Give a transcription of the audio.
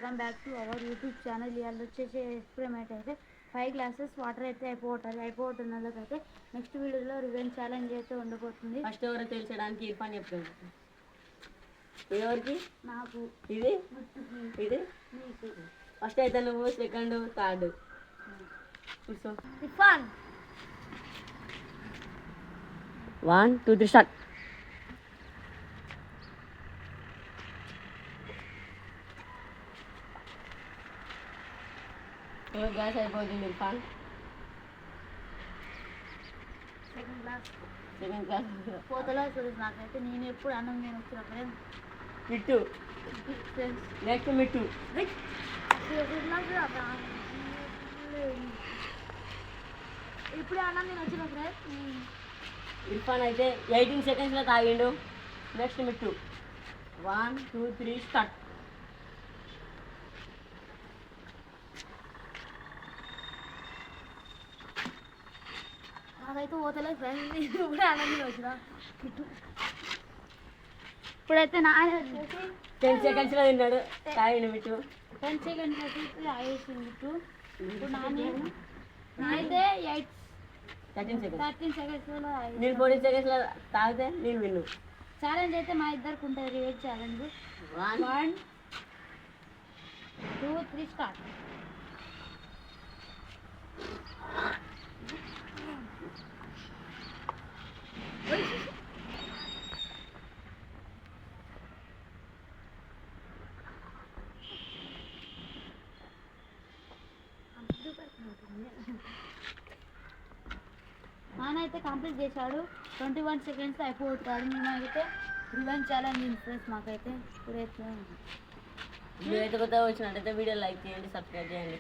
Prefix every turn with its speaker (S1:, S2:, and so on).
S1: Welcome back to our YouTube channel. ఇవాళ వచ్చేసి experiment అయితే 5 గ్లాసెస్ వాటర్ అయితే అయిపోతున్నదైతే నెక్స్ట్ వీడియోలో రివెంజ్ ఛాలెంజ్ అయితే ఉండబోతుంది.
S2: ఫస్ట్ ఎవరో తెలిసడానికి ఇర్ఫాన్ చెప్తాను. ఎవరికి?
S1: నాకు.
S2: ఇది ఇది
S1: నీకు.
S2: ఫస్ట్ అయితే నువ్వు, second, third.
S1: Irfan
S2: 1 2 3 start. Glass అయిపోతుంది ఇర్ఫాన్. సెకండ్ క్లాస్
S1: పోతలో చూసి నాకైతే నేను ఎప్పుడు అన్నం నేను వచ్చినప్పుడే
S2: మిట్టు. నెక్స్ట్ మిట్టు.
S1: ఇప్పుడు అన్నం నేను వచ్చినప్పుడే
S2: ఇర్ఫాన్ అయితే 18 సెకండ్స్లో తాగిండు. నెక్స్ట్ మిట్టు. 1 2 3 స్టార్ట్.
S1: నాకైతే పోతలేదు ఫ్రెండ్స్. ఇప్పుడే అన్నం నేను వచ్చిన ఇప్పుడైతే నా వచ్చేసి
S2: 10 సెకండ్స్లో తిన్నాడు, తాగిండు మిట్టు.
S1: 10 సెకండ్స్ వచ్చేసి ఆగేసింది మిట్టు. ఇప్పుడు నాయితే
S2: 13
S1: సెకండ్స్లో
S2: నేను 14 సెకండ్స్లో తాగితే నేను విన్ను.
S1: ఛాలెంజ్ అయితే మా ఇద్దరికి ఉంటుంది. రివేజ్ ఛాలెంజ్. 1 2 3 స్టార్ట్. నానైతే కంప్లీట్ చేశాడు. 21 సెకండ్స్ అయిపోతాడు. మేమైతే రివెంజ్ ఛాలెంజ్ ఇంట్రెస్ట్ మాకైతే ఇప్పుడైతే
S2: వీడియో అయితే కొత్తగా వచ్చినట్టయితే వీడియో లైక్ చేయండి, సబ్స్క్రైబ్ చేయండి.